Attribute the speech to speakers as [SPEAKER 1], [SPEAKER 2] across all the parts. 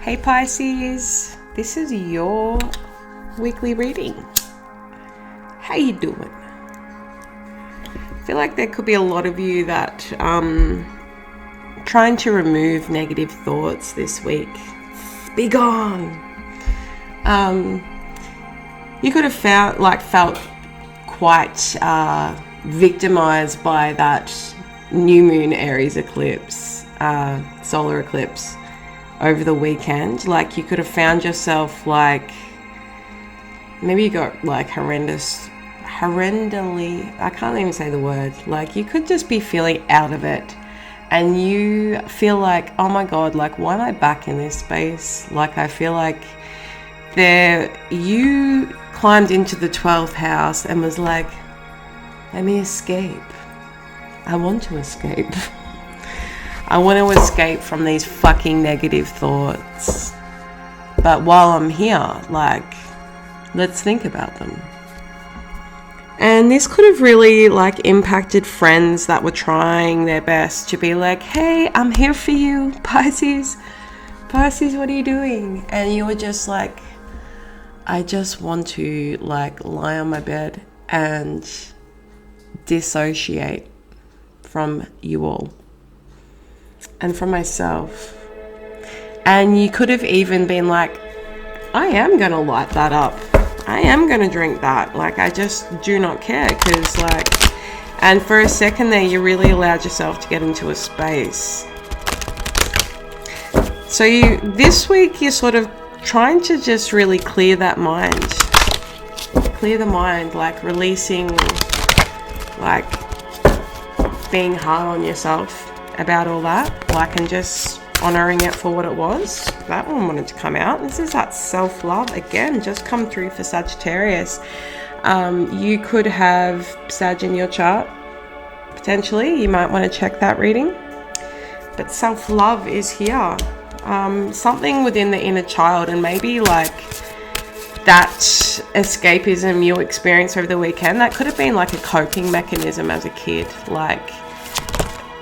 [SPEAKER 1] Hey Pisces, this is your weekly reading. How you doing? I feel like there could be a lot of you that trying to remove negative thoughts this week. Be gone. You could have felt quite victimized by that new moon Aries eclipse, solar eclipse over the weekend. Like you could have found yourself like, maybe you got like horrendously, I can't even say the word, like you could just be feeling out of it and you feel like, oh my God, like why am I back in this space? Like I feel like you climbed into the 12th house and was like, let me escape. I want to escape. I want to escape from these fucking negative thoughts. But while I'm here, like, let's think about them. And this could have really like impacted friends that were trying their best to be like, hey, I'm here for you, Pisces. Pisces, what are you doing? And you were just like, I just want to like lie on my bed and dissociate from you all and from myself. And you could have even been like, I am going to light that up. I am going to drink that. Like, I just do not care. Because like, and for a second there, you really allowed yourself to get into a space. So this week, you're sort of trying to just really clear that mind. Clear the mind, like releasing, like being hard on yourself about all that, like, and just honoring it for what it was. That one wanted to come out. This is that self-love again, just come through for Sagittarius. You could have Sag in your chart, potentially. You might want to check that reading. But self-love is here. Something within the inner child, and maybe like that escapism you experienced over the weekend, that could have been like a coping mechanism as a kid, like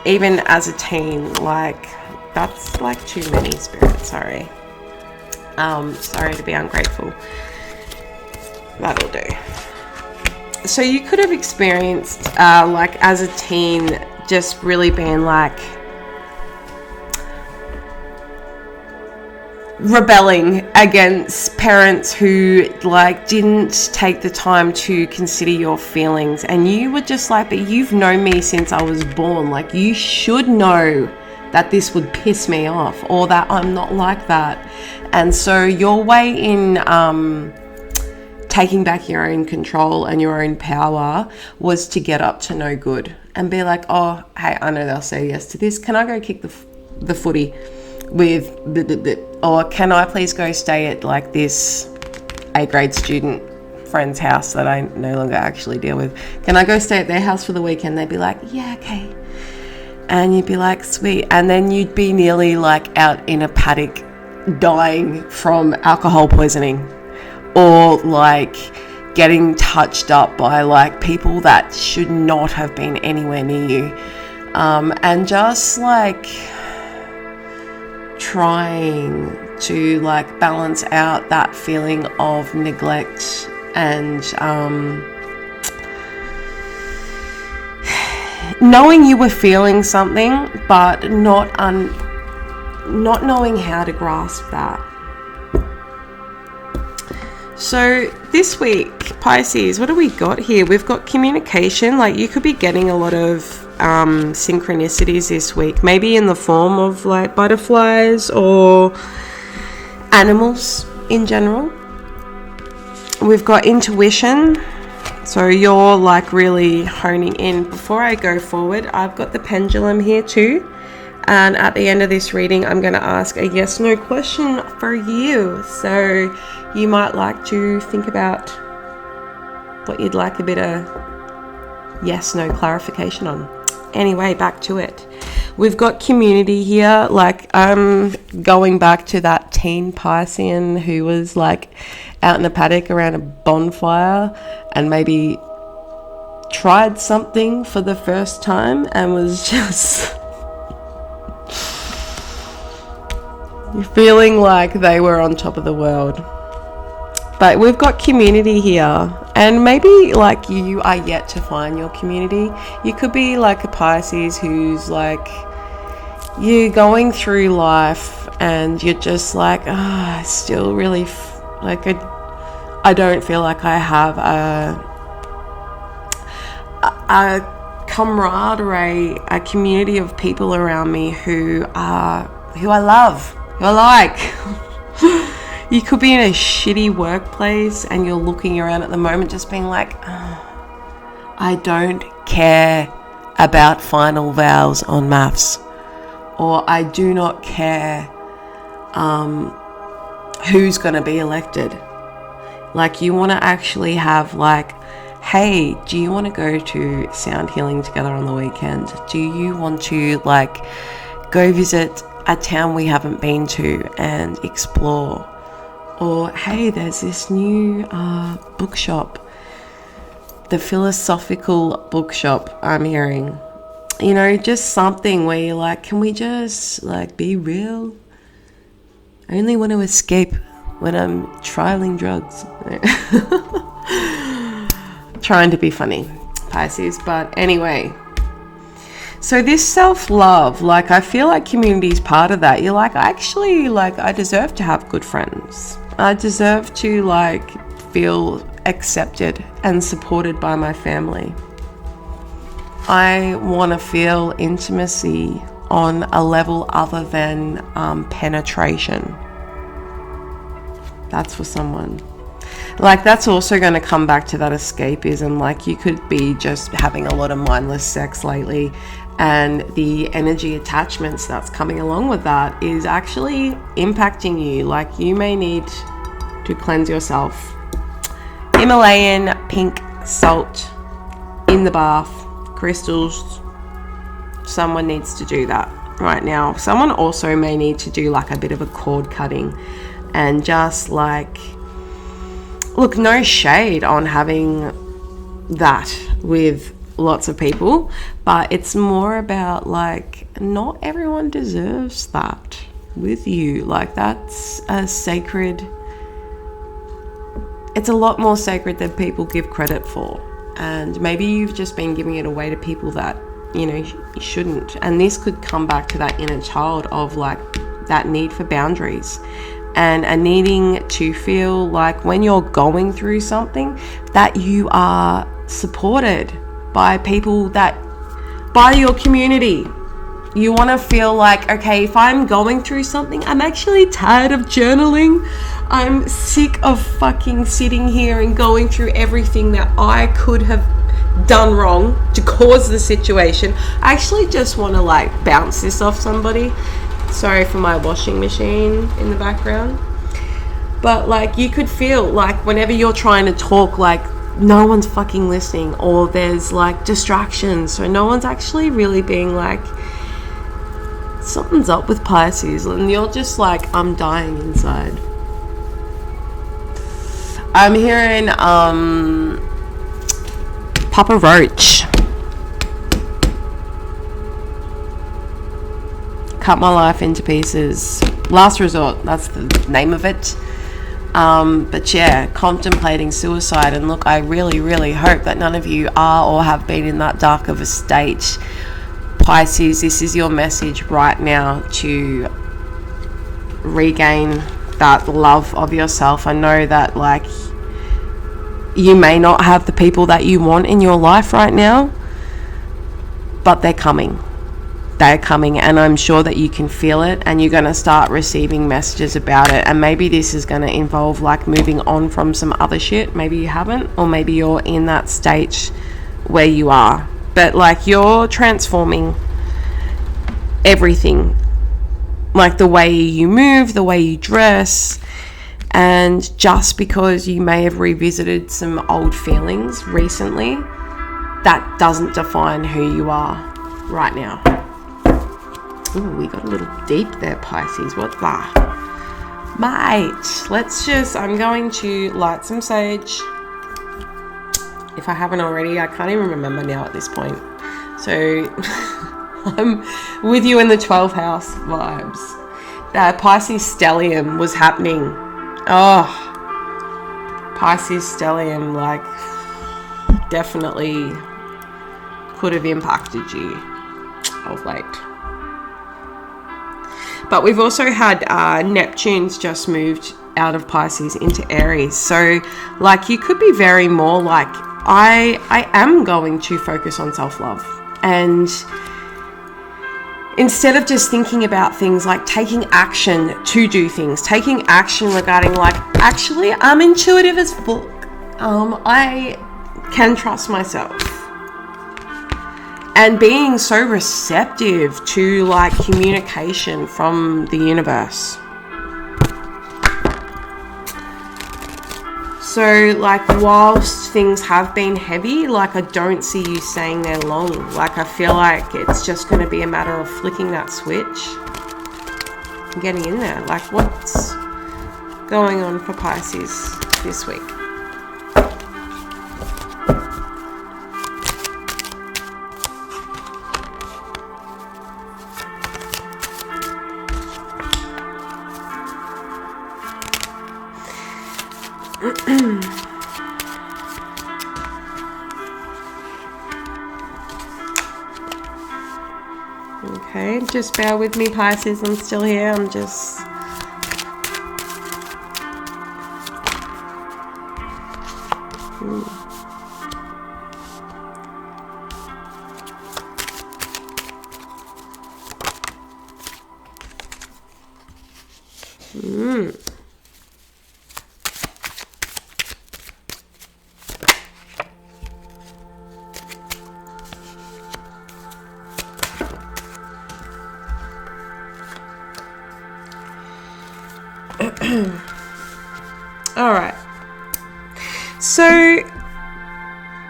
[SPEAKER 1] even as a teen. Like that's like too many, Spirit, sorry. Sorry to be ungrateful. That'll do. So you could have experienced like as a teen just really being like rebelling against parents who like didn't take the time to consider your feelings, and you were just like, but you've known me since I was born, like you should know that this would piss me off or that I'm not like that. And so your way in taking back your own control and your own power was to get up to no good and be like, oh hey, I know they'll say yes to this, can I go kick the footy with or can I please go stay at like this A-grade student friend's house that I no longer actually deal with, can I go stay at their house for the weekend? They'd be like, yeah, okay. And you'd be like, sweet. And then you'd be nearly like out in a paddock dying from alcohol poisoning, or like getting touched up by like people that should not have been anywhere near you, and just like trying to like balance out that feeling of neglect and knowing you were feeling something but not knowing how to grasp that. So this week, Pisces, what do we got here? We've got communication. Like you could be getting a lot of synchronicities this week, maybe in the form of like butterflies or animals in general. We've got intuition. So you're like really honing in. Before I go forward, I've got the pendulum here too. And at the end of this reading, I'm going to ask a yes/no question for you. So you might like to think about what you'd like a bit of yes/no clarification on. Anyway, back to it. We've got community here. Like I'm going back to that teen Piscean who was like out in a paddock around a bonfire and maybe tried something for the first time and was just You're feeling like they were on top of the world. But we've got community here, and maybe like you are yet to find your community. You could be like a Pisces who's like, you're going through life and you're just like, I still really I don't feel like I have a camaraderie, a community of people around me who I love, who I like. You could be in a shitty workplace and you're looking around at the moment just being like, I don't care about final vowels on maths, or I do not care who's going to be elected. Like, you want to actually have like, hey, do you want to go to sound healing together on the weekend? Do you want to like go visit a town we haven't been to and explore? Or, hey, there's this new bookshop, the philosophical bookshop I'm hearing. You know, just something where you're like, can we just like be real? I only want to escape when I'm trialing drugs. Trying to be funny, Pisces, but anyway. So this self-love, like, I feel like community is part of that. You're like, actually, like, I deserve to have good friends. I deserve to like feel accepted and supported by my family. I want to feel intimacy on a level other than penetration. That's for someone. Like, that's also going to come back to that escapism. Like, you could be just having a lot of mindless sex lately, and the energy attachments that's coming along with that is actually impacting you. Like, you may need to cleanse yourself. Himalayan pink salt in the bath, crystals. Someone needs to do that right now. Someone also may need to do like a bit of a cord cutting and just like, look, no shade on having that with lots of people, but it's more about like, not everyone deserves that with you. Like, that's a sacred, it's a lot more sacred than people give credit for. And maybe you've just been giving it away to people that, you know, you shouldn't. And this could come back to that inner child of like that need for boundaries and a needing to feel like when you're going through something that you are supported by people that, by your community. You want to feel like, okay, if I'm going through something, I'm actually tired of journaling. I'm sick of fucking sitting here and going through everything that I could have done wrong to cause the situation. I actually just want to like bounce this off somebody. Sorry for my washing machine in the background. But like, you could feel like whenever you're trying to talk, like no one's fucking listening, or there's like distractions, so no one's actually really being like, something's up with Pisces, and you're just like, I'm dying inside. I'm hearing Papa Roach. Cut my life into pieces. Last resort, that's the name of it. But yeah, contemplating suicide. And look, I really, really hope that none of you are or have been in that dark of a state. Pisces, this is your message right now to regain that love of yourself. I know that like you may not have the people that you want in your life right now, but they're coming. They're coming, and I'm sure that you can feel it, and you're going to start receiving messages about it. And maybe this is going to involve like moving on from some other shit. Maybe you haven't, or maybe you're in that stage where you are. But like, you're transforming everything, like the way you move, the way you dress. And just because you may have revisited some old feelings recently, that doesn't define who you are right now. Ooh, we got a little deep there, Pisces. What the? Mate, let's just, I'm going to light some sage. If I haven't already, I can't even remember now at this point. So I'm with you in the 12th house vibes. Pisces stellium was happening. Oh, Pisces stellium, like, definitely could have impacted you of late. But we've also had Neptune's just moved out of Pisces into Aries. So, like, you could be very more like, I am going to focus on self-love. And instead of just thinking about things, like taking action to do things, taking action regarding, like, actually, I'm intuitive as fuck. I can trust myself. And being so receptive to, like, communication from the universe. So, like, whilst things have been heavy, like, I don't see you staying there long. Like, I feel like it's just going to be a matter of flicking that switch and getting in there. Like, what's going on for Pisces this week? Okay, just bear with me, Pisces. I'm still here. I'm just... All right. So,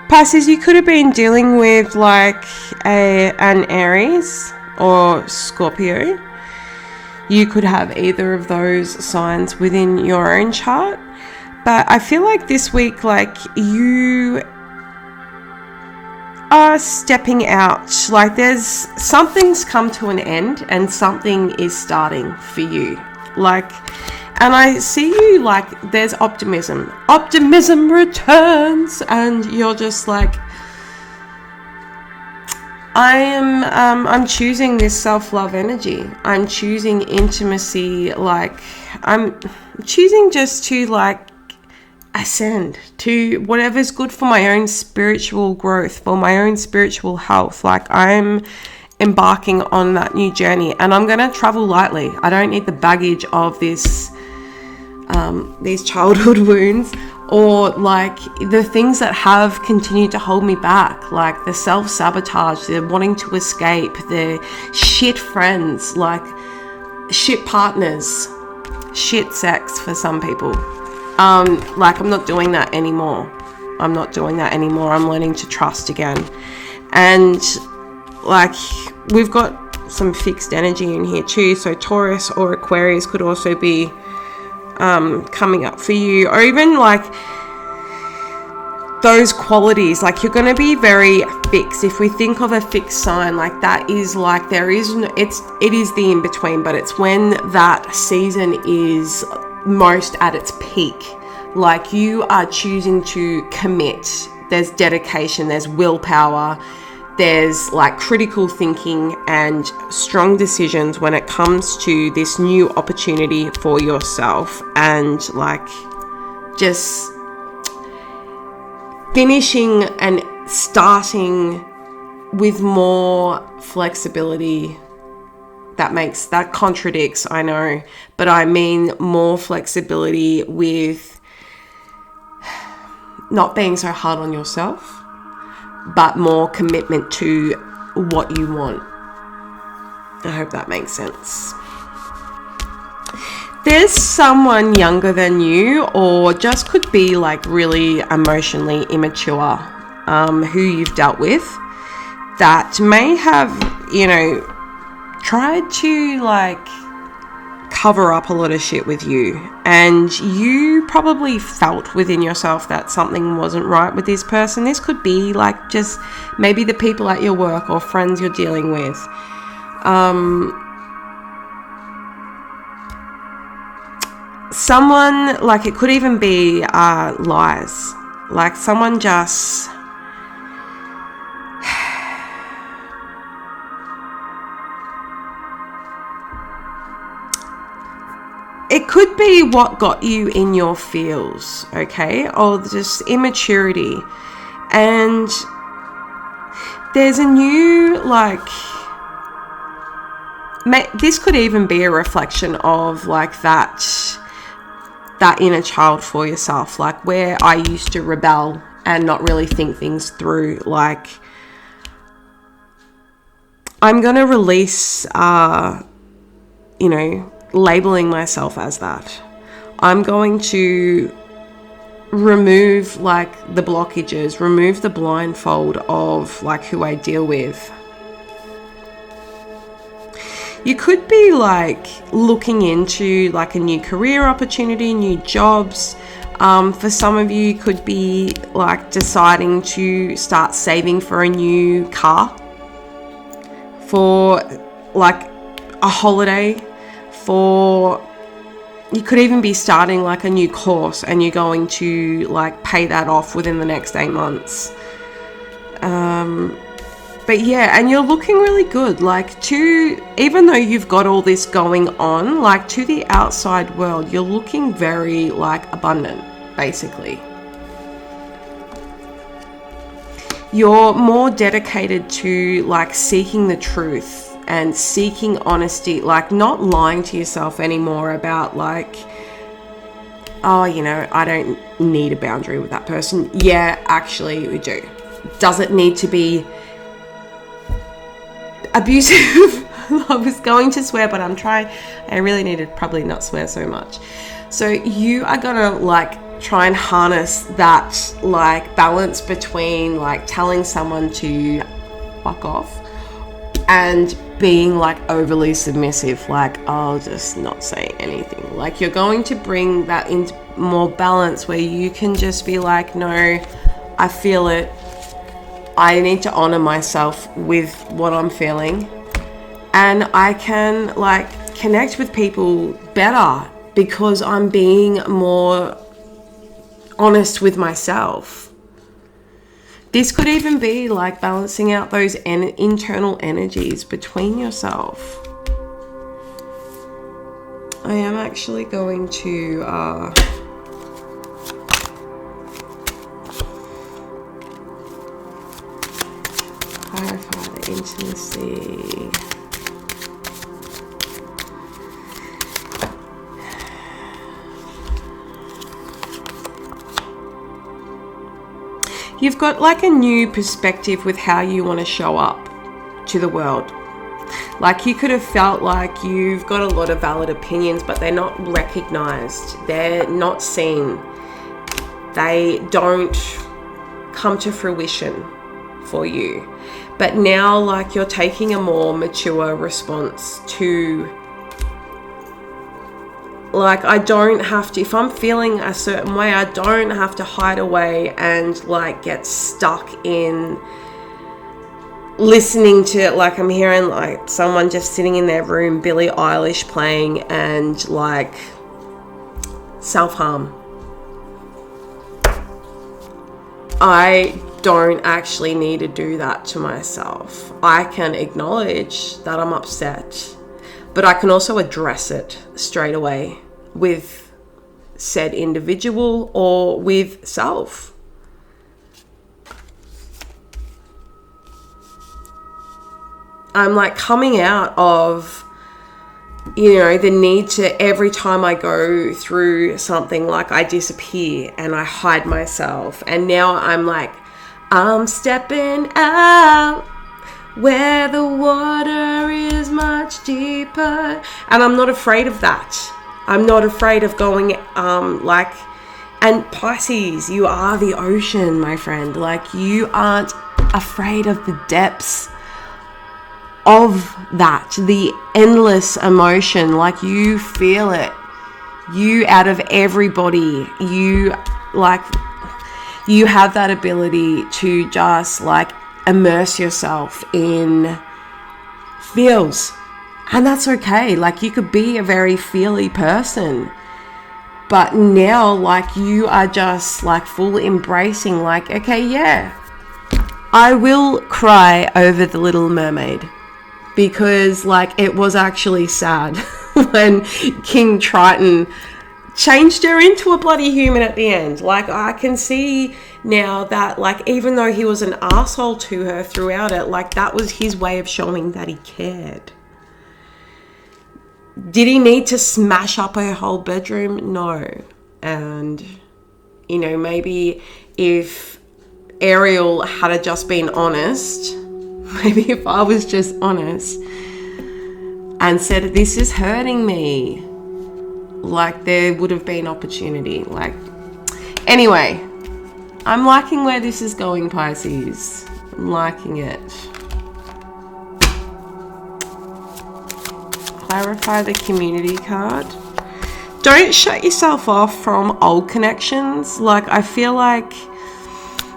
[SPEAKER 1] Pisces, you could have been dealing with, like, an Aries or Scorpio. You could have either of those signs within your own chart. But I feel like this week, like, you are stepping out. Like, there's something's come to an end and something is starting for you. Like, and I see you, like, there's optimism. Optimism returns, and you're just like, I'm choosing this self-love energy. I'm choosing intimacy. Like, I'm choosing just to, like, ascend to whatever's good for my own spiritual growth, for my own spiritual health. Like, I'm embarking on that new journey, and I'm going to travel lightly. I don't need the baggage of this, these childhood wounds, or, like, the things that have continued to hold me back, like the self-sabotage, the wanting to escape, the shit friends, like shit partners, shit sex for some people. Like, I'm not doing that anymore. I'm learning to trust again. And, like, we've got some fixed energy in here too. So Taurus or Aquarius could also be coming up for you, or even, like, those qualities. Like, you're going to be very fixed. If we think of a fixed sign, like, that is, like, there is no, it is the in between, but it's when that season is most at its peak. Like, you are choosing to commit. There's dedication, there's willpower, there's, like, critical thinking and strong decisions when it comes to this new opportunity for yourself, and, like, just finishing and starting with more flexibility. That contradicts, I know, but I mean more flexibility with not being so hard on yourself, but more commitment to what you want. I hope that makes sense. There's someone younger than you, or just could be, like, really emotionally immature, who you've dealt with, that may have, you know, tried to, like, cover up a lot of shit with you, and you probably felt within yourself that something wasn't right with this person. This could be, like, just maybe the people at your work or friends you're dealing with. someone, like it could even be lies, like someone just it could be what got you in your feels, okay, or just immaturity. And there's a new, like, this could even be a reflection of like that inner child for yourself, like where I used to rebel and not really think things through. Like, I'm going to release, labeling myself as that. I'm going to remove like the blockages, remove the blindfold of like who I deal with. You could be like looking into like a new career opportunity, new jobs. For some of you, could be like deciding to start saving for a new car, for like a holiday, you could even be starting like a new course and you're going to like pay that off within the next 8 months. But yeah, and you're looking really good, like even though you've got all this going on, like to the outside world, you're looking very like abundant, basically. You're more dedicated to like seeking the truth and seeking honesty, like not lying to yourself anymore about like, oh, I don't need a boundary with that person. Yeah, actually we do. Does it need to be abusive? I was going to swear, but I really need to probably not swear so much. So you are gonna like try and harness that like balance between like telling someone to fuck off and being like overly submissive, like I'll just not say anything. Like you're going to bring that into more balance where you can just be like, no, I feel it. I need to honor myself with what I'm feeling, and I can like connect with people better because I'm being more honest with myself. This could even be like balancing out those internal energies between yourself. I am actually going to clarify the intimacy. You've got like a new perspective with how you want to show up to the world. Like you could have felt like you've got a lot of valid opinions, but they're not recognized. They're not seen. They don't come to fruition for you. But now like you're taking a more mature response to, like, I don't have to, if I'm feeling a certain way, I don't have to hide away and like get stuck in listening to, like, I'm hearing like someone just sitting in their room, Billie Eilish playing, and like self-harm. I don't actually need to do that to myself. I can acknowledge that I'm upset, but I can also address it straight away with said individual or with self. I'm like coming out of, the need to, every time I go through something, like I disappear and I hide myself. And now I'm like, I'm stepping out where the water is much deeper. And I'm not afraid of that. I'm not afraid of going, and Pisces, you are the ocean, my friend. Like, you aren't afraid of the depths of that, the endless emotion. Like, you feel it. You, out of everybody, you have that ability to just like immerse yourself in feels. And that's okay. Like, you could be a very feely person. But now, like, you are just like full embracing, like, okay, yeah, I will cry over the Little Mermaid, because like it was actually sad when King Triton changed her into a bloody human at the end. Like, I can see now that, like, even though he was an asshole to her throughout it, like, that was his way of showing that he cared. Did he need to smash up her whole bedroom? No. And, you know, maybe if Ariel had just been honest, maybe if I was just honest and said, this is hurting me, like, there would have been opportunity. Like, anyway, I'm liking where this is going, Pisces. I'm liking it. Clarify the community card. Don't shut yourself off from old connections. Like, I feel like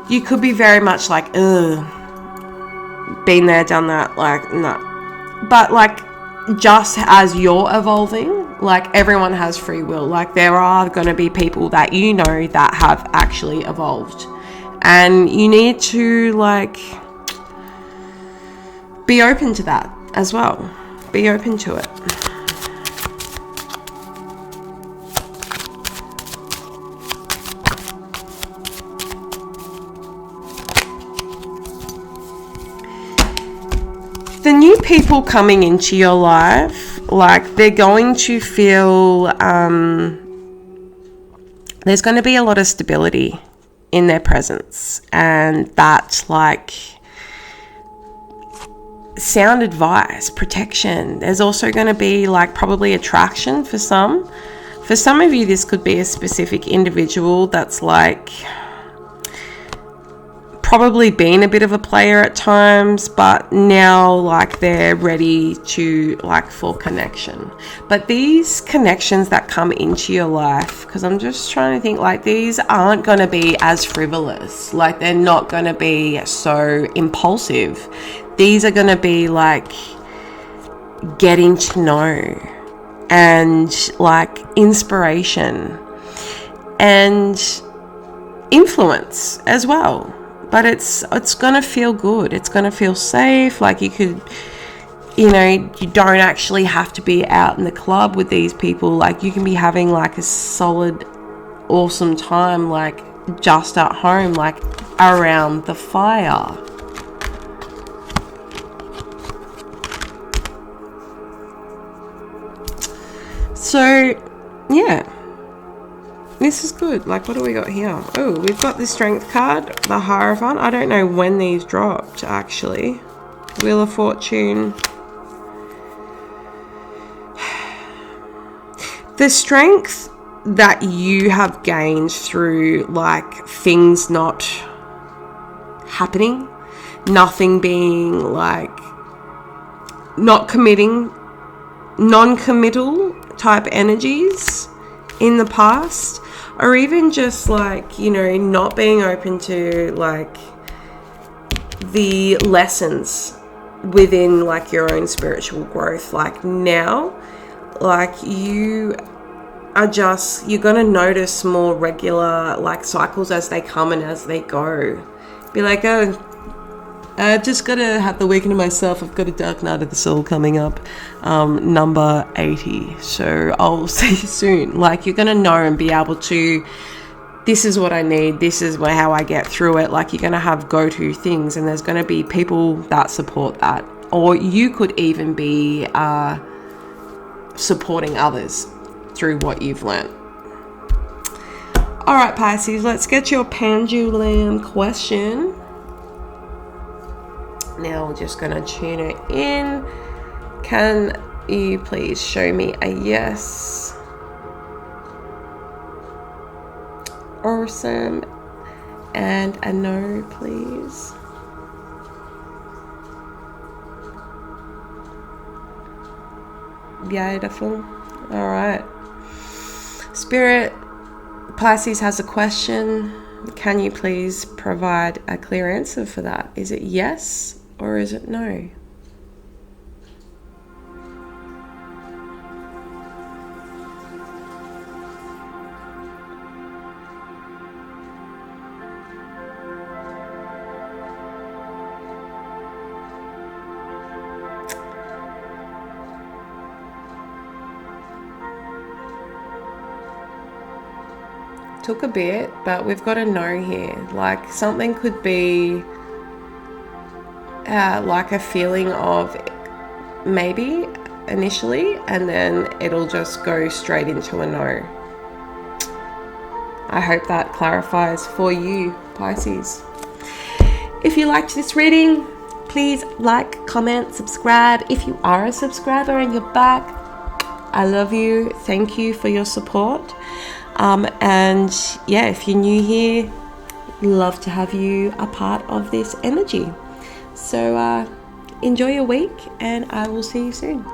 [SPEAKER 1] you could be very much like, ugh, been there, done that, like, no. But like, just as you're evolving, like, everyone has free will. Like, there are going to be people that you know that have actually evolved, and you need to, like, be open to that as well. Be open to it. The new people coming into your life, like, they're going to feel, there's going to be a lot of stability in their presence, and that's like sound advice, protection. There's also going to be like probably attraction for some. For some of you, this could be a specific individual that's like probably been a bit of a player at times, but now like they're ready to like for connection. But these connections that come into your life, because I'm just trying to think, like, these aren't going to be as frivolous. Like, they're not going to be so impulsive. These are going to be like getting to know and like inspiration and influence as well. But it's going to feel good. It's going to feel safe. Like, you could, you know, you don't actually have to be out in the club with these people. Like, you can be having like a solid, awesome time, like just at home, like around the fire. So, yeah. This is good. Like, what do we got here? Oh, we've got the Strength card, the Hierophant. I don't know when these dropped, actually. Wheel of Fortune. The strength that you have gained through, like, things not happening, nothing being, like, not committing, non-committal type energies in the past, or even just like, you know, not being open to like the lessons within like your own spiritual growth. Like, now, like, you are just, you're going to notice more regular like cycles as they come and as they go. Be like, oh, I've just got to have the weekend to myself. I've got a Dark Night of the Soul coming up, number 80. So I'll see you soon. Like, you're going to know and be able to, this is what I need. This is how I get through it. Like, you're going to have go-to things, and there's going to be people that support that. Or you could even be supporting others through what you've learned. All right, Pisces, let's get your pendulum question. Now we're just going to tune it in. Can you please show me a yes? Awesome. And a no, please. Beautiful. All right. Spirit, Pisces has a question. Can you please provide a clear answer for that? Is it yes or is it no? Took a bit, but we've got a no here. Like something could be like a feeling of maybe initially, and then it'll just go straight into a no. I hope that clarifies for you, Pisces. If you liked this reading, please like, comment, subscribe. If you are a subscriber and you're back, I love you. Thank you for your support. And yeah, if you're new here, love to have you a part of this energy. So enjoy your week, and I will see you soon.